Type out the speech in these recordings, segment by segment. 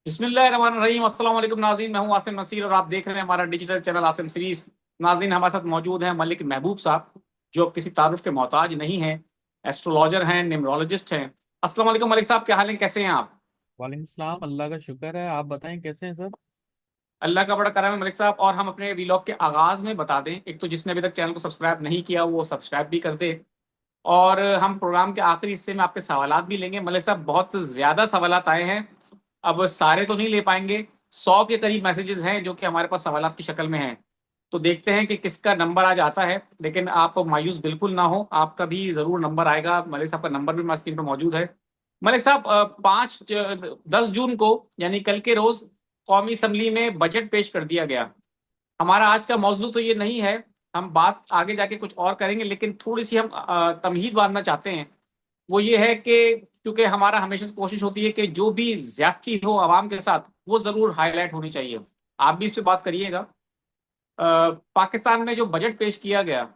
बिस्मिल्लाहिर्रहमानिर्रहीम। अस्सलाम वालेकुम नाज़रीन, मैं हूं आसिम नसीर और आप देख रहे हैं हमारा डिजिटल चैनल आसिम सीरीज। नाज़रीन, हमारे साथ मौजूद हैं मलिक महबूब साहब, जो अब किसी तारुफ के मोहताज नहीं है। एस्ट्रोलॉजर हैं, न्यूमरोलॉजिस्ट हैं। अस्सलाम वालेकुम मलिक साहब, क्या हाल है, कैसे हैं आप? वालेकुम सलाम। अल्लाह का शुक्र है। आप बताएं कैसे हैं सर। अल्लाह का बड़ा करम है मलिक साहब। और हम अपने वीलॉग के आगाज में बता दें, एक तो जिसने अभी तक चैनल को सब्सक्राइब नहीं किया वो सब्सक्राइब भी कर दे। और हम प्रोग्राम के आखिरी हिस्से में आपके सवालात भी लेंगे। मलिक साहब, बहुत ज्यादा सवालात आए हैं, अब सारे तो नहीं ले पाएंगे। 100 के करीब मैसेजेस हैं जो कि हमारे पास सवालात की शक्ल में हैं। तो देखते हैं कि किसका नंबर आज आता है, लेकिन आप मायूस बिल्कुल ना हो, आपका भी जरूर नंबर आएगा। मलिक साहब का नंबर भी हमारी स्क्रीन पर मौजूद है। मलिक साहब, 10 जून को यानी कल के रोज कौमी असम्बली में बजट पेश कर दिया गया। हमारा आज का मौजू तो ये नहीं है, हम बात आगे जाके कुछ और करेंगे, लेकिन थोड़ी सी हम तमहीद बांधना चाहते हैं। वो ये है कि क्योंकि हमारा हमेशा से कोशिश होती है कि जो भी ज्यादती हो आवाम के साथ वो जरूर हाईलाइट होनी चाहिए। आप भी इस पे बात करिएगा। पाकिस्तान में जो बजट पेश किया गया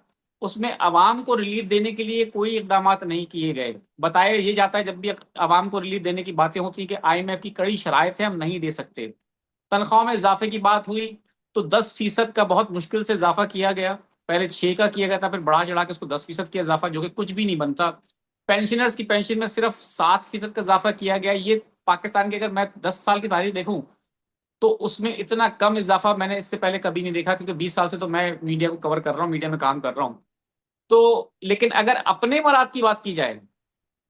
उसमें अवाम को रिलीफ देने के लिए कोई इकदाम नहीं किए गए। बताया ये जाता है जब भी अवाम को रिलीफ देने की बातें होती है कि IMF की कड़ी शराइत है, हम नहीं दे सकते। तनख्वाह में इजाफे की बात हुई तो 10% का बहुत मुश्किल से इजाफा किया गया। पहले 6 का किया गया था, फिर बढ़ा चढ़ा के उसको 10% किया इजाफा, जो कि कुछ भी नहीं बनता। पेंशनर्स की पेंशन में सिर्फ 7% का इजाफा किया गया। ये पाकिस्तान की अगर मैं 10 साल की तारीख देखूं तो उसमें इतना कम इजाफा मैंने इससे पहले कभी नहीं देखा, क्योंकि 20 साल से तो मैं मीडिया को कवर कर रहा हूँ, मीडिया में काम कर रहा हूँ। तो लेकिन अगर अपने मराद की बात की जाए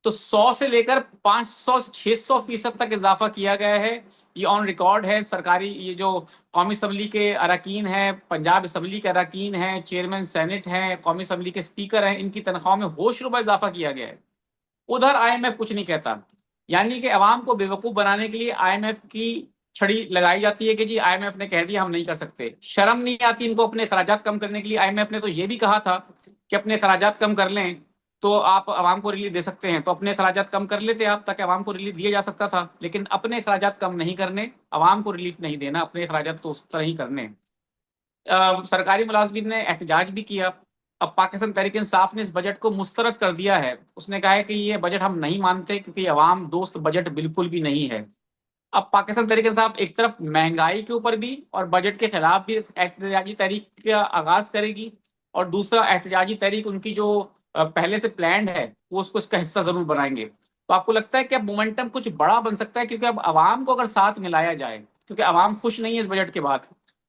तो 100 से लेकर 500 600% तक इजाफा किया गया है। ये ऑन रिकॉर्ड है। सरकारी ये जो कौमी असम्बली के अरकान हैं, पंजाब असम्बली के अरकान हैं, चेयरमैन सेनेट हैं, कौमी असम्बली के स्पीकर हैं, इनकी तनख्वाह में होश रुबा इजाफा किया गया है। उधर IMF कुछ नहीं कहता। यानी कि अवाम को बेवकूफ बनाने के लिए IMF की छड़ी लगाई जाती है कि जी IMF ने कह दिया, हम नहीं कर सकते। शर्म नहीं आती इनको अपने अखराजात कम करने के लिए? IMF ने तो ये भी कहा था कि अपने अखराजात कम कर लें तो आप आवाम को रिलीफ दे सकते हैं। तो अपने अखराजात कम कर लेते आप, ताकि आवाम को रिलीफ दिया जा सकता था। लेकिन अपने अखराजात कम नहीं करने, आवाम को रिलीफ नहीं देना, अपने अखराजात तो उस तरह ही करने। सरकारी मुलाजमीन ने एहतजाज भी किया। अब पाकिस्तान तहरीक इंसाफ ने इस बजट को मुस्तरद कर दिया है। उसने कहा है कि ये बजट हम नहीं मानते, क्योंकि अवाम दोस्त बजट बिल्कुल भी नहीं है। अब पाकिस्तान तहरीक इंसाफ एक तरफ महंगाई के ऊपर भी और बजट के खिलाफ भी एहतजाजी तहरीक का आगाज करेगी, और दूसरा एहतजाजी तहरीक उनकी जो पहले से प्लान है वो उसको इसका हिस्सा जरूर बनाएंगे। तो आपको लगता है कि अब मोमेंटम कुछ बड़ा बन सकता है? क्योंकि अब आवाम को अगर साथ मिलाया जाए, क्योंकि आवाम खुश नहीं है इस बजट के बाद,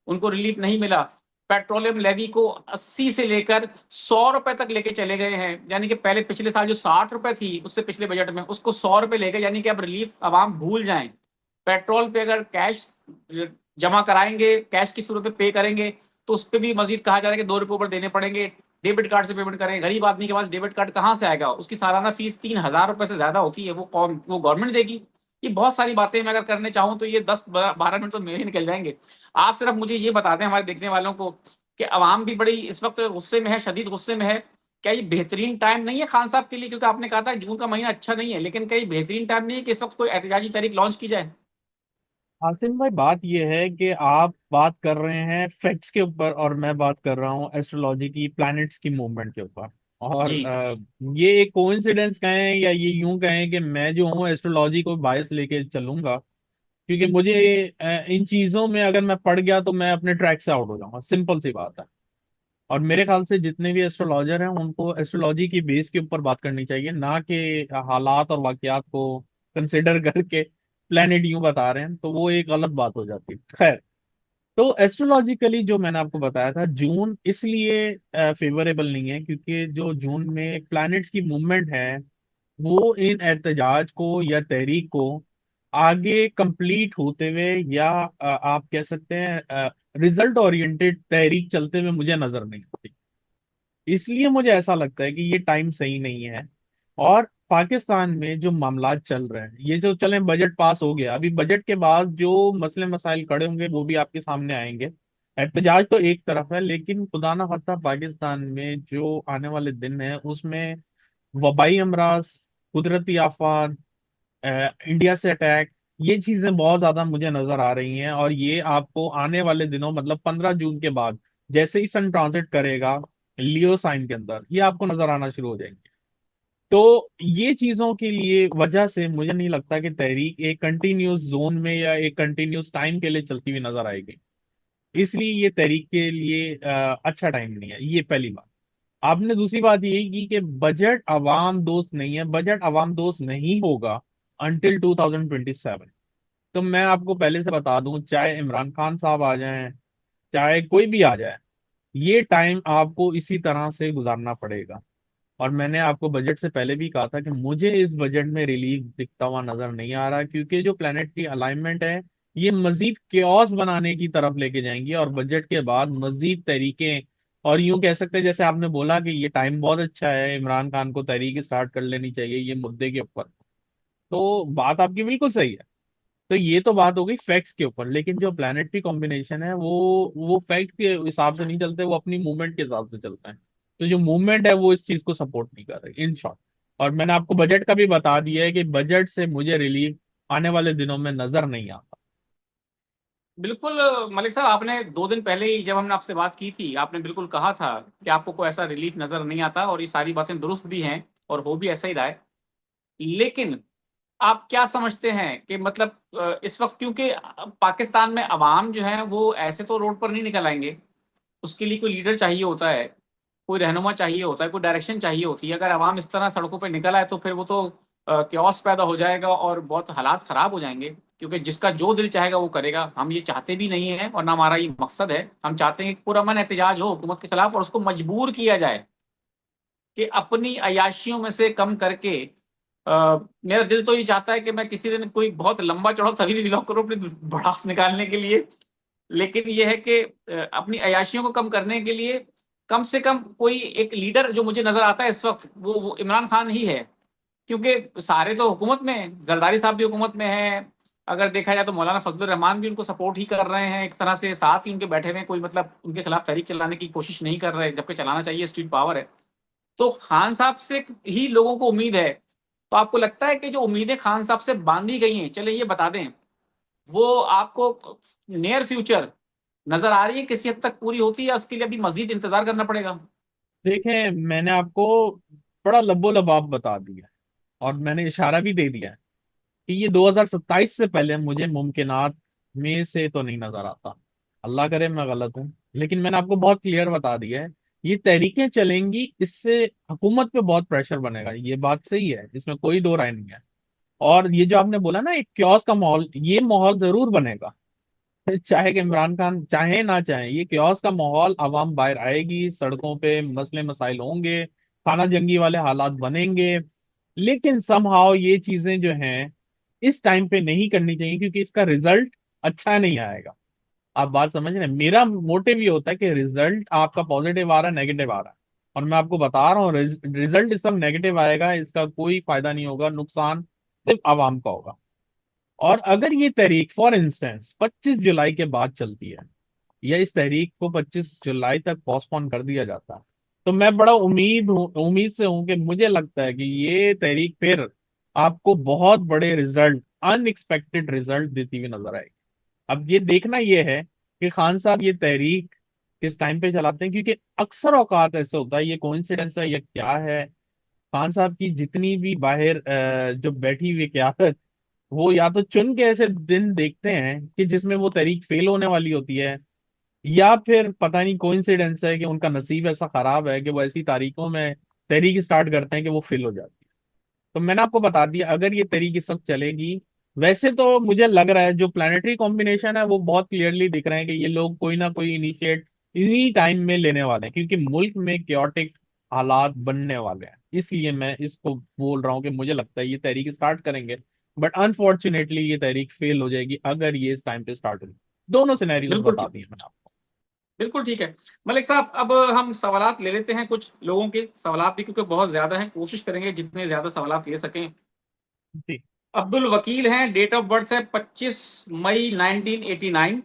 उनको रिलीफ नहीं मिला। पेट्रोलियम लेवी को 80 से लेकर 100 रुपए तक लेके चले गए हैं। यानी कि पहले पिछले साल जो 60 रुपए थी उससे पिछले बजट में उसको 100 रुपए ले गए। यानी कि अब रिलीफ आवाम भूल जाएं। पेट्रोल पे अगर कैश जमा कराएंगे, कैश की सूरत में पे करेंगे, तो उस पर भी मजीद कहा जा रहा है कि 2 रुपए ऊपर देने पड़ेंगे। डेबिट कार्ड से पेमेंट करें, गरीब आदमी के पास डेबिट कार्ड कहाँ से आएगा? उसकी सालाना फीस 3,000 रुपए से ज्यादा होती है, वो गवर्नमेंट देगी। ये बहुत सारी बातें मैं अगर करने चाहूँ तो ये 10 12 मिनट तो मेरे निकल जाएंगे। आप सिर्फ मुझे ये बता दें हमारे देखने वालों को कि अवाम भी बड़ी इस वक्त गुस्से में है, शदीद गुस्से में है। क्या ये बेहतरीन टाइम नहीं है खान साहब के लिए? क्योंकि आपने कहा था जून का महीना अच्छा नहीं है, लेकिन क्या ये बेहतरीन टाइम नहीं है कि इस वक्त कोई एहतजाजी तहरीक लॉन्च की जाए? आसिम भाई, बात यह है कि आप बात कर रहे हैं फैक्ट्स के ऊपर और मैं बात कर रहा हूँ एस्ट्रोलॉजी की, प्लैनेट्स की मूवमेंट के ऊपर। और जी। ये एक कोइंसिडेंस कहें या ये यूं कहें कि मैं जो हूँ एस्ट्रोलॉजी को बायस लेके चलूंगा, क्योंकि मुझे इन चीजों में अगर मैं पड़ गया तो मैं अपने ट्रैक से आउट हो जाऊंगा। सिंपल सी बात है। और मेरे ख्याल से जितने भी एस्ट्रोलॉजर हैं उनको एस्ट्रोलॉजी की बेस के ऊपर बात करनी चाहिए, ना कि हालात और वाकयात को कंसिडर करके प्लेनेट यूं बता रहे हैं तो वो एक गलत बात हो जाती है। खैर, तो एस्ट्रोलॉजिकली जो मैंने आपको बताया था, जून इसलिए फेवरेबल नहीं है क्योंकि जो जून में प्लैनेट्स की मूवमेंट है वो इन एहतजाज को या तहरीक को आगे कंप्लीट होते हुए या आप कह सकते हैं रिजल्ट ओरिएंटेड तहरीक चलते हुए मुझे नजर नहीं आती। इसलिए मुझे ऐसा लगता है कि ये टाइम सही नहीं है। और पाकिस्तान में जो मामलात चल रहे हैं, ये जो चले, बजट पास हो गया, अभी बजट के बाद जो मसले मसाइल खड़े होंगे वो भी आपके सामने आएंगे। एहतजाज तो एक तरफ है, लेकिन खुदा ना खास्ता पाकिस्तान में जो आने वाले दिन है उसमें वबाई अमराज, कुदरती आफात, इंडिया से अटैक, ये चीजें बहुत ज्यादा मुझे नजर आ रही हैं। और ये आपको आने वाले दिनों, मतलब 15 जून के बाद, जैसे ही सन ट्रांजिट करेगा लियो साइन के अंदर, ये आपको नजर आना शुरू हो जाएंगे। तो ये चीजों के लिए वजह से मुझे नहीं लगता कि तहरीक एक कंटिन्यूस जोन में या एक कंटिन्यूस टाइम के लिए चलती हुई नजर आएगी। इसलिए ये तहरीक के लिए अच्छा टाइम नहीं है, ये पहली बात। आपने दूसरी बात ये की कि बजट अवाम दोस्त नहीं है, बजट अवाम दोस्त नहीं होगा अंटिल 2027। तो मैं आपको पहले से बता दूं, चाहे इमरान खान साहब आ जाएं, चाहे कोई भी आ जाए, ये टाइम आपको इसी तरह से गुजारना पड़ेगा। और मैंने आपको बजट से पहले भी कहा था कि मुझे इस बजट में रिलीफ दिखता हुआ नजर नहीं आ रहा, क्योंकि जो प्लेनेट की अलाइनमेंट है ये मजीद क्योस बनाने की तरफ लेके जाएंगी, और बजट के बाद मजीद तरीके। और यूं कह सकते हैं, जैसे आपने बोला कि ये टाइम बहुत अच्छा है, इमरान खान को तहरीक स्टार्ट कर लेनी चाहिए ये मुद्दे के ऊपर, तो बात आपकी बिल्कुल सही है। तो ये तो बात हो गई फैक्ट्स के ऊपर, लेकिन जो प्लानिटरी कॉम्बिनेशन है वो फैक्ट के हिसाब से नहीं चलते, वो अपनी मूवमेंट के हिसाब से चलते हैं। तो जो मूवमेंट है वो इस चीज को सपोर्ट नहीं कर रही, इन शॉर्ट। और मैंने आपको बजट का भी बता दिया है कि बजट से मुझे रिलीफ आने वाले दिनों में नजर नहीं आता। बिल्कुल मलिक साहब, आपने 2 दिन पहले ही जब हमने आपसे बात की थी, आपने बिल्कुल कहा था कि आपको कोई ऐसा रिलीफ नजर नहीं आता, और ये सारी बातें दुरुस्त भी हैं और हो भी ऐसा ही रहा है। लेकिन आप क्या समझते हैं कि मतलब इस वक्त, क्योंकि पाकिस्तान में अवाम जो है वो ऐसे तो रोड पर नहीं निकल आएंगे, उसके लिए कोई लीडर चाहिए होता है, कोई रहनुमा चाहिए होता है, कोई डायरेक्शन चाहिए होती है। अगर आवाम इस तरह सड़कों पर निकल आए तो फिर वो तो क्योस पैदा हो जाएगा और बहुत हालात खराब हो जाएंगे, क्योंकि जिसका जो दिल चाहेगा वो करेगा। हम ये चाहते भी नहीं है और ना हमारा ये मकसद है। हम चाहते हैं कि पूरा मन एहतजाज हो हुकूमत के खिलाफ और उसको मजबूर किया जाए कि अपनी अयाशियों में से कम करके मेरा दिल तो ये चाहता है कि मैं किसी दिन कोई बहुत लंबा चौड़ा तवील व्लॉग करूं अपनी भड़ास निकालने के लिए। लेकिन ये है कि अपनी अयाशियों को कम करने के लिए कम से कम कोई एक लीडर जो मुझे नजर आता है इस वक्त, वो इमरान खान ही है। क्योंकि सारे तो हुकूमत में हैं, जरदारी साहब भी हुकूमत में हैं, अगर देखा जाए तो मौलाना फजलुर रहमान भी उनको सपोर्ट ही कर रहे हैं एक तरह से, साथ ही उनके बैठे हुए हैं, कोई मतलब उनके खिलाफ तहरीक चलाने की कोशिश नहीं कर रहे, जबकि चलाना चाहिए, स्ट्रीट पावर है। तो खान साहब से ही लोगों को उम्मीद है। तो आपको लगता है कि जो उम्मीदें खान साहब से बांधी गई हैं, चले ये बता दें, वो आपको नियर फ्यूचर नजर आ रही है किसी हद तक पूरी होती है, या उसके लिए अभी मजीद इंतजार करना पड़ेगा? देखें, मैंने आपको बड़ा लबो लबाब बता दिया, और मैंने इशारा भी दे दिया है कि ये 2027 से पहले मुझे मुमकिनात में से तो नहीं नजर आता। अल्लाह करे मैं गलत हूं, लेकिन मैंने आपको बहुत क्लियर बता दिया है, ये तहरीकें चलेंगी, इससे हुकूमत पे बहुत प्रेशर बनेगा, ये बात सही है, इसमें कोई दो राय नहीं है। और ये जो आपने बोला ना एक क्योस का माहौल, ये माहौल जरूर बनेगा, चाहे कि इमरान खान चाहे ना चाहे, ये क्योस का माहौल, आवाम बाहर आएगी, सड़कों पे मसले मसाइल होंगे, खाना जंगी वाले हालात बनेंगे। लेकिन समहाउ ये चीजें जो हैं इस टाइम पे नहीं करनी चाहिए, क्योंकि इसका रिजल्ट अच्छा नहीं आएगा। आप बात समझ रहे हैं, मेरा मोटिव ये होता है कि रिजल्ट आपका पॉजिटिव आ रहा है, नेगेटिव आ रहा है, और मैं आपको बता रहा हूँ रिजल्ट इस वक्त नेगेटिव आएगा, इसका कोई फायदा नहीं होगा, नुकसान सिर्फ आवाम का होगा। और अगर ये तहरीक फॉर इंस्टेंस 25 जुलाई के बाद चलती है, या इस तहरीक को 25 जुलाई तक पोस्टपोन कर दिया जाता है, तो मैं बड़ा उम्मीद से हूं कि मुझे लगता है कि ये तहरीक फिर आपको बहुत बड़े रिजल्ट, अनएक्सपेक्टेड रिजल्ट देती हुई नजर आएगी। अब ये देखना ये है कि खान साहब ये तहरीक किस टाइम पे चलाते हैं, क्योंकि अक्सर औकात ऐसे होता है, ये कोइंसिडेंस है या क्या है, खान साहब की जितनी भी बाहर जो बैठी हुई क्यादत, वो या तो चुन के ऐसे दिन देखते हैं कि जिसमें वो तहरीक फेल होने वाली होती है, या फिर पता नहीं कोइंसिडेंस है कि उनका नसीब ऐसा खराब है कि वो ऐसी तारीखों में तहरीक स्टार्ट करते हैं कि वो फेल हो जाती है। तो मैंने आपको बता दिया, अगर ये तहरीक इस वक्त चलेगी, वैसे तो मुझे लग रहा है जो प्लानिटरी कॉम्बिनेशन है वो बहुत क्लियरली दिख रहे हैं कि ये लोग कोई ना कोई इनिशिएट इन्हीं टाइम में लेने वाले हैं, क्योंकि मुल्क में क्योटिक हालात बनने वाले हैं। इसलिए मैं इसको बोल रहा हूँ कि मुझे लगता है ये तहरीक स्टार्ट करेंगे, बट अनफॉर्चुनेटली ये तहरीक फेल हो जाएगी अगर ये इस टाइम पे स्टार्ट होगी। दोनों सिनेरियोज बिल्कुल बता ठीक, दिए मैंने आपको। बिल्कुल ठीक है। मलिक साहब, अब हम सवालात ले लेते हैं, कुछ लोगों के सवालात भी, क्योंकि बहुत ज्यादा हैं, कोशिश करेंगे जितने ज्यादा सवालात ले सकें। जी। अब्दुल वकील हैं, डेट ऑफ बर्थ है 25 मई 1989।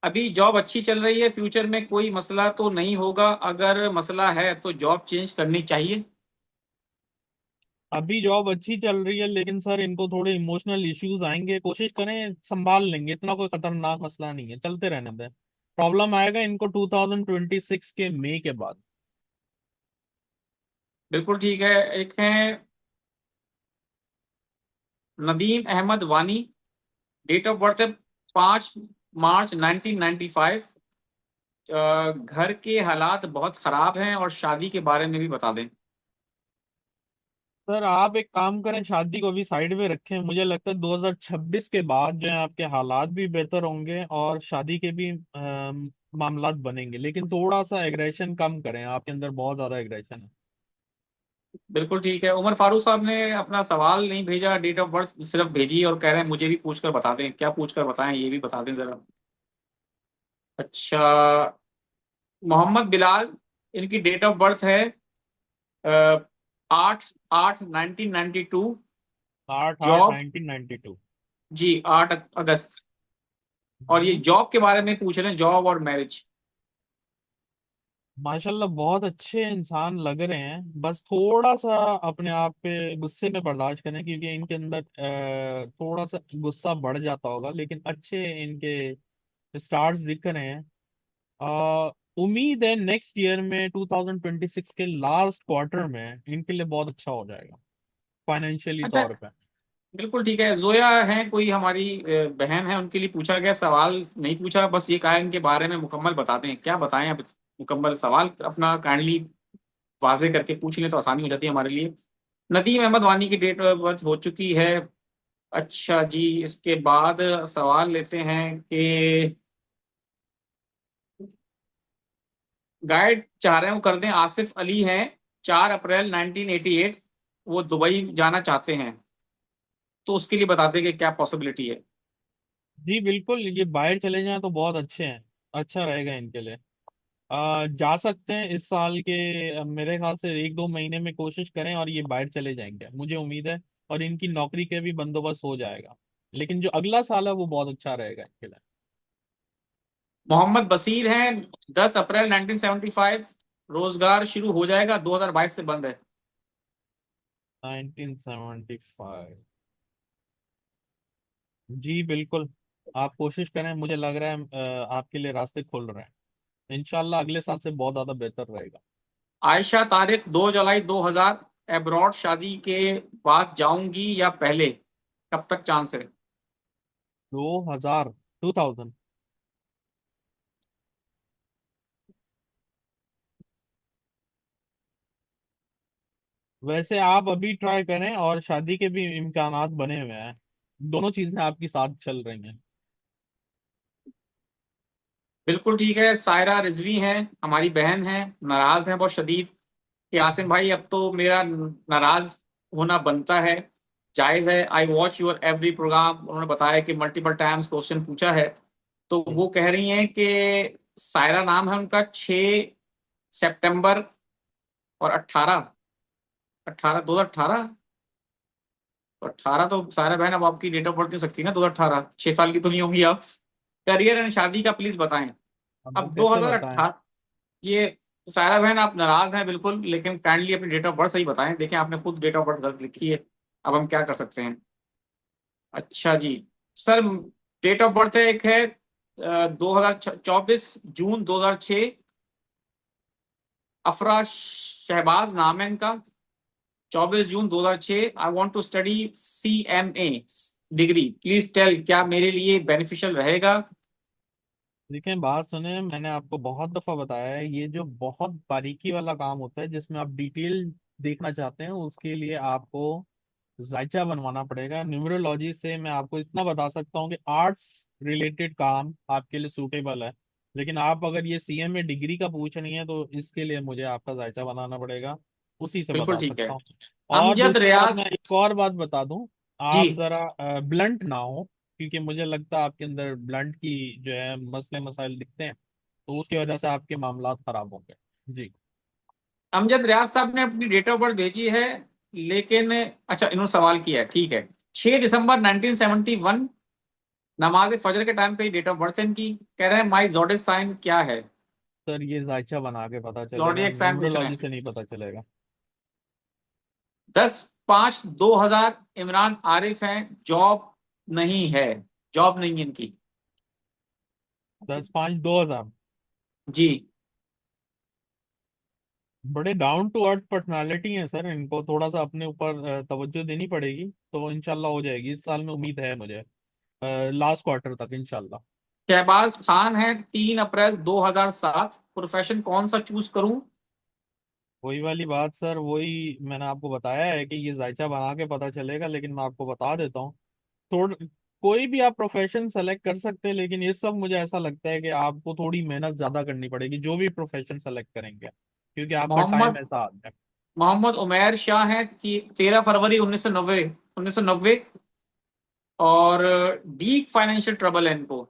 अभी जॉब अच्छी चल रही है, फ्यूचर में कोई मसला तो नहीं होगा, अगर मसला है तो जॉब चेंज करनी चाहिए? अभी जॉब अच्छी चल रही है, लेकिन सर इनको थोड़े इमोशनल इश्यूज आएंगे, कोशिश करें संभाल लेंगे, इतना कोई खतरनाक मसला नहीं है, चलते रहने दें। प्रॉब्लम आएगा इनको 2026 के मई के बाद। बिल्कुल ठीक है। एक है नदीम अहमद वानी, डेट ऑफ बर्थ है 5 मार्च 1995। घर के हालात बहुत खराब हैं और शादी के बारे में भी बता दें। सर आप एक काम करें, शादी को भी साइड में रखें। मुझे लगता है 2026 के बाद जो है आपके हालात भी बेहतर होंगे और शादी के भी मामलात बनेंगे, लेकिन थोड़ा सा एग्रेशन कम करें, आपके अंदर बहुत ज्यादा एग्रेशन है। बिल्कुल ठीक है। उमर फारूक साहब ने अपना सवाल नहीं भेजा, डेट ऑफ बर्थ सिर्फ भेजी और कह रहे हैं मुझे भी पूछकर बता दें। क्या पूछकर बताएं ये भी बता दें जरा। अच्छा, मोहम्मद बिलाल, इनकी डेट ऑफ बर्थ है 8/8/1992। 8/8 जॉब, 1992। जी 8 अगस्त। और ये जॉब के बारे में पूछ रहे हैं, जॉब और मैरिज। माशाल्लाह बहुत अच्छे इंसान लग रहे हैं, बस थोड़ा सा अपने आप पे गुस्से में बर्दाश्त करें, क्योंकि इनके अंदर थोड़ा सा गुस्सा बढ़ जाता होगा, लेकिन अच्छे इनके स्टार्स दिख रहे हैं। अ, उम्मीद है नेक्स्ट ईयर में 2026 के लास्ट क्वार्टर में इनके लिए बहुत अच्छा हो जाएगा फाइनेंशियली अच्छा, तौर पे। बिल्कुल ठीक है। जोया है कोई हमारी बहन है, उनके लिए पूछा गया सवाल नहीं पूछा, बस ये कहा है इनके बारे में मुकम्मल बता दें। क्या बताएं अब, मुकम्मल सवाल अपना काइंडली वाजे करके पूछ लें तो आसानी हो जाती है हमारे लिए। नदीम अहमद वानी की डेट ऑफ बर्थ हो चुकी है। अच्छा जी, इसके बाद सवाल लेते हैं कि गाइड चाह रहे हैं वो कर दें। आसिफ अली हैं, 4 अप्रैल 1988, वो दुबई जाना चाहते हैं, तो उसके लिए बता दें कि क्या पॉसिबिलिटी है। जी बिल्कुल, ये बाहर चले जाएं तो बहुत अच्छे हैं, अच्छा रहेगा इनके लिए। जा सकते हैं इस साल के, मेरे ख्याल से 1-2 महीने में कोशिश करें और ये बाहर चले जाएंगे, मुझे उम्मीद है। और इनकी नौकरी के भी बंदोबस्त हो जाएगा, लेकिन जो अगला साल है वो बहुत अच्छा रहेगा इनके लिए। मोहम्मद बशीर हैं, 10 अप्रैल 1975, रोजगार शुरू हो जाएगा, 2022 से बंद है। 1975। जी बिल्कुल, आप कोशिश करें, मुझे लग रहा है आपके लिए रास्ते खुल रहे हैं। इंशाल्लाह अगले साल से बहुत ज्यादा बेहतर रहेगा। आयशा तारिक, 2 जुलाई 2000, एब्रॉड, शादी के बाद जाऊंगी या पहले, कब तक चांस है। 2000, 2000। वैसे आप अभी ट्राई करें, और शादी के भी इम्कानात बने हुए हैं, दोनों चीजें आपकी साथ चल रही हैं। बिल्कुल ठीक है। सायरा रिजवी हैं, हमारी बहन हैं, नाराज हैं बहुत शदीद कि आसिम भाई अब तो मेरा नाराज होना बनता है, जायज है। I watch your every programme, उन्होंने बताया कि मल्टीपल टाइम्स क्वेश्चन पूछा है। तो वो कह रही हैं कि सायरा नाम है उनका, 6 सितंबर और 2018। 18 तो सायरा बहन अब आपकी डेट ऑफ बर्थ नहीं हो सकती ना, 2018, 6 साल की तो नहीं होंगी आप। करियर एंड शादी का प्लीज बताएं। अब वो अब कैसे बताएं? 2018, ये सायरा बहन आप नाराज हैं बिल्कुल, लेकिन काइंडली अपनी डेट ऑफ बर्थ सही बताएं। देखें आपने खुद डेट ऑफ बर्थ गलत लिखी है, अब हम क्या कर सकते हैं। अच्छा जी सर, डेट ऑफ बर्थ एक है 24 जून 2006, अफरा शहबाज नाम है इनका। 24 जून 2006, I want to study CMA degree, please tell क्या मेरे लिए बेनिफिशियल रहेगा। देखें, बात सुने, मैंने आपको बहुत दफा बताया है, ये जो बहुत बारीकी वाला काम होता है जिसमें आप डिटेल देखना चाहते हैं, उसके लिए आपको जायचा बनवाना पड़ेगा। न्यूमरोलॉजी से मैं आपको इतना बता सकता हूँ कि आर्ट्स रिलेटेड काम आपके लिए सूटेबल है, लेकिन आप अगर ये CMA डिग्री का पूछ रही हैं तो इसके लिए मुझे आपका जायचा बनाना पड़ेगा, उसी से बिल्कुल बता ठीक है। सकता हूँ। और अमजद दूसरी बात, मैं रियाज, एक और बात बता दूं, जी आप जरा ब्लंट ना हो, क्योंकि मुझे लगता है आपके अंदर ब्लंट की जो है मसले मसाइल दिखते हैं, तो उसकी वजह से आपके मामला खराब होंगे। जी। अमजद रियाज साहब ने अपनी डेट ऑफ बर्थ भेजी है, लेकिन अच्छा इन्होंने सवाल किया है, ठीक है। 6 दिसंबर 1971, नमाज फजर के टाइम पे डेट ऑफ बर्थ है इनकी। कह रहे हैं माई जोडिक साइन क्या है। सर ये जायचा बना के पता चलेगा, जोडियक साइन पूछ रहे न्यूमरोलॉजी हैं। से नहीं पता चलेगा। 10/5/2000, इमरान आरिफ हैं, जॉब नहीं है, जॉब नहीं है इनकी। 10/5/2000। जी बड़े डाउन टू अर्थ पर्सनालिटी हैं सर, इनको थोड़ा सा अपने ऊपर तवज्जो देनी पड़ेगी। तो इंशाल्लाह हो जाएगी इस साल में, उम्मीद है मुझे, लास्ट क्वार्टर तक इंशाल्लाह। शहबाज खान है, 3 अप्रैल 2007। प्रोफेशन कौन सा चूज करूं? वही वाली बात सर, वही मैंने आपको बताया है कि ये जायचा बना के पता चलेगा, लेकिन मैं आपको बता देता हूँ। थोड़ कोई भी आप प्रोफेशन सेलेक्ट कर सकते हैं, लेकिन इस वक्त मुझे ऐसा लगता है कि आपको थोड़ी मेहनत ज्यादा करनी पड़ेगी जो भी प्रोफेशन सेलेक्ट करेंगे, क्योंकि आपका टाइम मोहम्मद ऐसा आ गया। मोहम्मद उमैर शाह है कि 13 फरवरी 1990। और डीप फाइनेंशियल ट्रबल है इनको,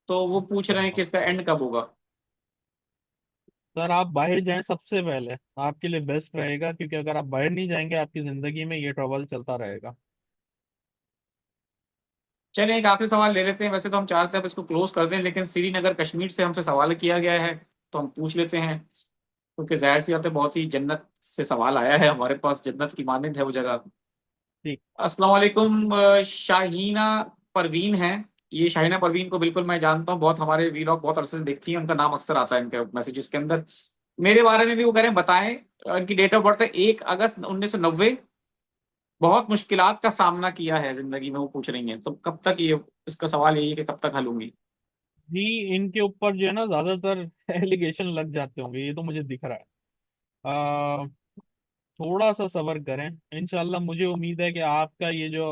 तो वो पूछ रहे हैं कि इसका एंड कब होगा। सर आप बाहर जाएं सबसे पहले, आपके लिए बेस्ट रहेगा, क्योंकि अगर आप बाहर नहीं जाएंगे आपकी जिंदगी में ये ट्रबल चलता रहेगा। चलिए एक आखिरी सवाल ले लेते हैं। वैसे तो हम चाहते हैं अब इसको क्लोज कर दें, लेकिन श्रीनगर कश्मीर से हमसे सवाल किया गया है तो हम पूछ लेते हैं, क्योंकि जाहिर सी बात है बहुत ही जन्नत से सवाल आया है हमारे पास, जन्नत की मानंद है वो जगह। ठीक। अस्सलाम वालेकुम। शाहीना परवीन है। ये शाहीना परवीन को बिल्कुल मैं जानता हूँ, बहुत हमारे वीलॉग बहुत अरसे से देखती है, उनका नाम अक्सर आता है इनके मैसेजेस के अंदर। मेरे बारे में भी वो कह रहे हैं बताएं। इनकी डेट ऑफ बर्थ है 1 अगस्त 1990। बहुत मुश्किलात का सामना किया है जिंदगी में, वो पूछ रही हैं तो कब तक ये, इसका सवाल यही है कि कब तक हल होंगी। जी, इनके ऊपर जो है ना ज्यादातर एलिगेशन लग जाते होंगे, ये तो मुझे दिख रहा है। आ, थोड़ा सा सब्र करें, इंशाल्लाह मुझे उम्मीद है कि आपका ये जो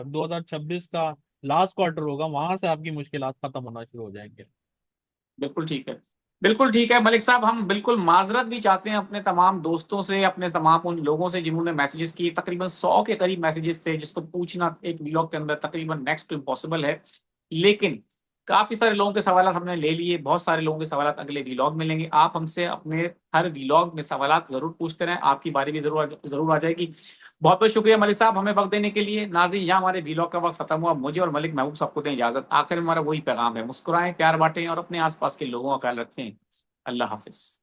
2026 का लास्ट क्वार्टर होगा, वहां से आपकी मुश्किलात खत्म होना शुरू हो जाएंगे। बिल्कुल ठीक है। बिल्कुल ठीक है मलिक साहब, हम बिल्कुल माजरत भी चाहते हैं अपने तमाम दोस्तों से, अपने तमाम उन लोगों से जिन्होंने मैसेजेस किए। तकरीबन 100 के करीब मैसेजेस थे, जिसको पूछना एक व्लॉग के अंदर तकरीबन नेक्स्ट टू इम्पॉसिबल है। लेकिन काफी सारे लोगों के सवाल हमने ले लिए, बहुत सारे लोगों के सवाल अगले व्लॉग में लेंगे। आप हमसे अपने हर व्लॉग में सवाल जरूर पूछते रहें, आपकी बारी भी जरूर जरूर आ जाएगी। बहुत बहुत शुक्रिया मलिक साहब हमें वक्त देने के लिए। नाज़रीन, यहाँ हमारे व्लॉग का वक्त खत्म हुआ। मुझे और मलिक महबूब सबको दें इजाजत। आखिर में हमारा वही पैगाम है, मुस्कुराएं, प्यार बांटें और अपने आसपास के लोगों का ख्याल रखें। अल्लाह हाफिज।